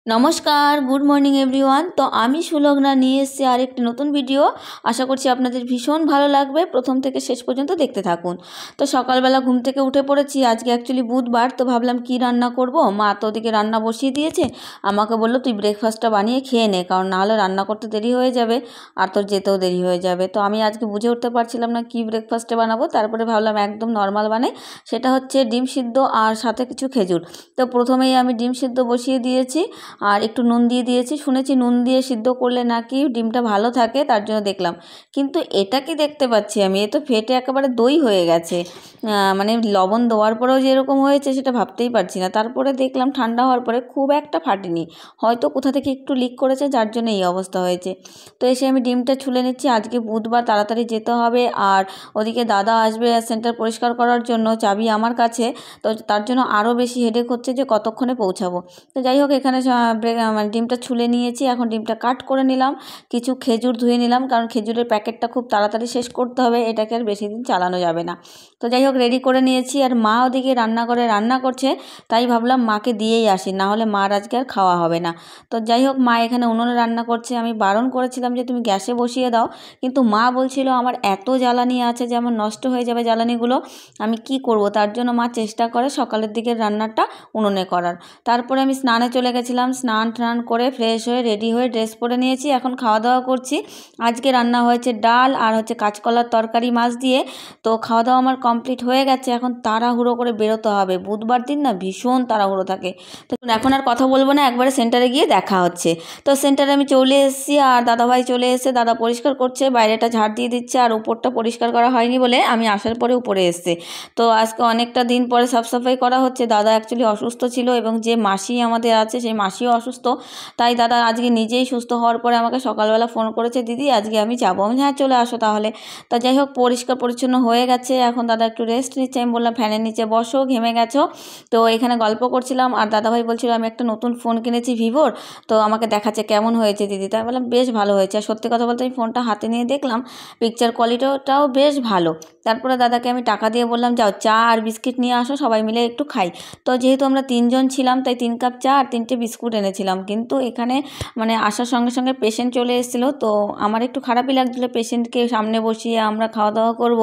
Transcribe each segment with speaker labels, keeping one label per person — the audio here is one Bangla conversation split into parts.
Speaker 1: নমস্কার, গুড মর্নিং এভরিওয়ান। তো আমি সুলগ্না নিয়ে এসেছি আরেকটি নতুন ভিডিও। আশা করছি আপনাদের ভীষণ ভালো লাগবে, প্রথম থেকে শেষ পর্যন্ত দেখতে থাকুন। তো সকালবেলা ঘুম থেকে উঠে পড়েছি, আজকে অ্যাকচুয়ালি বুধবার। তো ভাবলাম কি রান্না করব। মা তো ওদিকে রান্না বসিয়ে দিয়েছে, আমাকে বললো তুই ব্রেকফাস্টটা বানিয়ে খেয়ে নে, কারণ নাহলে রান্না করতে দেরি হয়ে যাবে আর তোর যেতেও দেরি হয়ে যাবে। তো আমি আজকে বুঝে উঠতে পারছিলাম না কি ব্রেকফাস্টে বানাবো, তারপরে ভাবলাম একদম নর্মাল বানাই। সেটা হচ্ছে ডিম সিদ্ধ আর সাথে কিছু খেজুর। তো প্রথমেই আমি ডিম সিদ্ধ বসিয়ে দিয়েছি আর একটু নুন দিয়ে দিয়েছি। শুনেছি নুন দিয়ে সিদ্ধ করলে নাকি ডিমটা ভালো থাকে, তার জন্য দেখলাম। কিন্তু এটা কি দেখতে পাচ্ছি আমি, এ তো ফেটে একেবারে দই হয়ে গেছে। মানে লবণ দেওয়ার পরেও যে এরকম হয়েছে সেটা ভাবতেই পারছি না। তারপরে দেখলাম ঠান্ডা হওয়ার পরে খুব একটা ফাটেনি, হয়তো কোথা থেকে একটু লিক করেছে যার জন্য এই অবস্থা হয়েছে। তো এসে আমি ডিমটা ছুলে নিচ্ছি, আজকে বুধবার তাড়াতাড়ি যেতে হবে। আর ওদিকে দাদা আসবে সেন্টার পরিষ্কার করার জন্য, চাবি আমার কাছে। তো তার জন্য আরও বেশি হেডেক হচ্ছে যে কতক্ষণে পৌঁছাবো। তো যাই হোক, এখানে মানে ডিমটা ছুলে নিয়েছি, এখন ডিমটা কাট করে নিলাম। কিছু খেজুর ধুয়ে নিলাম, কারণ খেজুরের প্যাকেটটা খুব তাড়াতাড়ি শেষ করতে হবে, এটাকে আর বেশি দিন চালানো যাবে না। তো যাই হোক, রেডি করে নিয়েছি। আর মা ওদিকে রান্নাঘরে রান্না করছে, তাই ভাবলাম মাকে দিয়েই আসি, না হলে মার আজকে আর খাওয়া হবে না। তো যাই হোক, মা এখানে উনুনে রান্না করছে। আমি বারণ করেছিলাম যে তুমি গ্যাসে বসিয়ে দাও, কিন্তু মা বলছিল আমার এত জ্বালানি আছে যে আমার নষ্ট হয়ে যাবে জ্বালানিগুলো, আমি কি করব। তার জন্য মা চেষ্টা করে সকালের দিকের রান্নাটা উনুনে করার। তারপরে আমি স্নানে চলে গেছিলাম, স্নান টান করে ফ্রেশ হয়ে রেডি হয়ে ড্রেস পরে নিয়েছি, এখন খাওয়া দাওয়া করছি। আজকে রান্না হয়েছে ডাল আর হচ্ছে কাঁচকলার তরকারি মাছ দিয়ে। তো খাওয়া দাওয়া আমার কমপ্লিট হয়ে গেছে, এখন তাড়াহুড়ো করে বেরোতে হবে। বুধবার দিন না ভীষণ তাড়াহুড়ো থাকে। তো এখন আর কথা বলবো না, একবারে সেন্টারে গিয়ে দেখা হচ্ছে। তো সেন্টারে আমি চলে এসেছি, আর দাদাভাই চলে এসে দাদা পরিষ্কার করছে, বাইরেটা ঝাড় দিয়ে দিচ্ছে। আর উপরটা পরিষ্কার করা হয়নি বলে আমি আসার পরে উপরে এসছে। তো আজকে অনেকটা দিন পরে সাফসাফাই করা হচ্ছে। দাদা অ্যাকচুয়ালি অসুস্থ ছিল, এবং যে মাসি আমাদের আছে সেই মাসিও অসুস্থ। তাই দাদা আজকে নিজেই সুস্থ হওয়ার পরে আমাকে সকালবেলা ফোন করেছে, দিদি আজকে আমি যাবো। আমি হ্যাঁ চলে আসো তাহলে। তা যাই হোক, পরিষ্কার পরিচ্ছন্ন হয়ে গেছে, এখন দাদা একটু রেস্ট নিচ্ছে। আমি বললাম ফ্যানের নিচে বসো, ঘেমে গেছো। তো এখানে গল্প করছিলাম, আর দাদাভাই বলছিল আমি একটা নতুন ফোন কিনেছি ভিভোর, তো আমাকে দেখাচ্ছে কেমন হয়েছে দিদি। তাই বললাম বেশ ভালো হয়েছে। আর সত্যি কথা বলতে আমি ফোনটা হাতে নিয়ে দেখলাম, পিকচার কোয়ালিটিটাও বেশ ভালো। তারপরে দাদাকে আমি টাকা দিয়ে বললাম যাও চা আর বিস্কিট নিয়ে আসো, সবাই মিলে একটু খাই। তো যেহেতু আমরা তিনজন ছিলাম, তাই 3 কাপ চা আর 3টে বিস্কুট এনেছিলাম। কিন্তু এখানে মানে আসার সঙ্গে সঙ্গে পেশেন্ট চলে এসেছিলো, তো আমার একটু খারাপই লাগছিলো পেশেন্টকে সামনে বসিয়ে আমরা খাওয়া দাওয়া করব।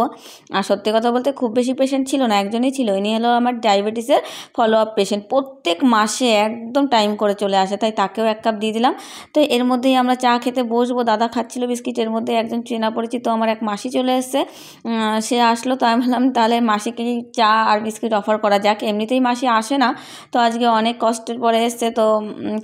Speaker 1: আর সত্যি কথা বলতে খুব বেশি পেশেন্ট ছিল না, একজনই ছিল। ইনি হলো আমার ডায়াবেটিসের ফলো আপ পেশেন্ট, প্রত্যেক মাসে একদম টাইম করে চলে আসে, তাই তাকেও 1 কাপ দিয়ে দিলাম। তো এর মধ্যেই আমরা চা খেতে বসবো, দাদা খাচ্ছিল বিস্কিট, এর মধ্যে একজন চেনা পরিচিত আমার এক মাসি চলে এসছে। সে আসলো, তো আমি বললাম তাহলে মাসিকে চা আর বিস্কিট অফার করা যাক, এমনিতেই মাসি আসে না, তো আজকে অনেক কষ্টের পরে এসছে। তো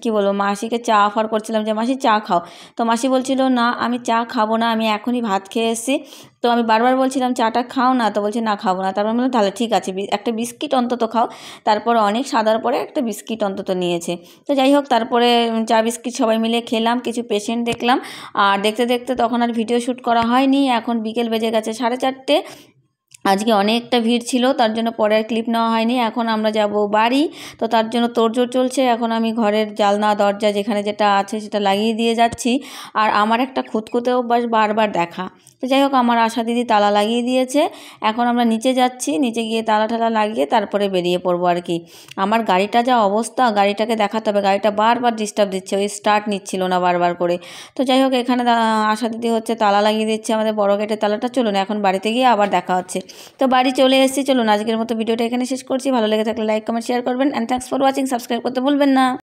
Speaker 1: কি বলবো, মাসিকে চা অফার করছিলাম যে মাসি চা খাও। তো মাসি বলছিল না আমি চা খাবো না, আমি এখনই ভাত খেয়ে এসেছি। তো আমি বারবার বলছিলাম চাটা খাও না, তো বলছে না খাবো না। তারপর বললাম তাহলে ঠিক আছে, একটা বিস্কিট অন্তত খাও। তারপর অনেক সাদার পরে একটা বিস্কিট অন্তত নিয়েছে। তো যাই হোক, তারপরে চা বিস্কিট সবাই মিলে খেলাম, কিছু পেশেন্ট দেখলাম। আর দেখতে দেখতে তখন আর ভিডিও শ্যুট করা হয়নি, এখন বিকেল বেজে গেছে 4:30। আজকে অনেকটা ভিড় ছিল, তার জন্য পরে আর ক্লিপ নেওয়া হয়নি। এখন আমরা যাব বাড়ি, তো তার জন্য তোড়জোড় চলছে। এখন আমি ঘরের জানলা দরজা যেখানে যেটা আছে সেটা লাগিয়ে দিয়ে যাচ্ছি। আর আমার একটা খুঁতখুঁতে অভ্যাস বারবার দেখা। তো যাই হোক, আমার আশা দিদি তালা লাগিয়ে দিয়েছে। এখন আমরা নিচে যাচ্ছি, নিচে গিয়ে তালা ঠালা লাগিয়ে তারপরে বেরিয়ে পড়বো আর কি। আমার গাড়িটা যা অবস্থা, গাড়িটাকে দেখাতে হবে। গাড়িটা বারবার ডিস্টার্ব দিচ্ছে, ওই স্টার্ট নিচ্ছিল না বারবার করে। তো যাই হোক, এখানে আশা দিদি হচ্ছে তালা লাগিয়ে দিচ্ছে আমাদের বড় গেটের তালাটা। চলুন এখন বাড়িতে গিয়ে আবার দেখা হচ্ছে। তো বাড়ি চলে এসেছি, চলুন আজকের মতো ভিডিওটা এখানে শেষ করছি। ভালো লেগে থাকলে লাইক কমেন্ট শেয়ার করবেন, and thanks for watching. Subscribe করতে ভুলবেন না।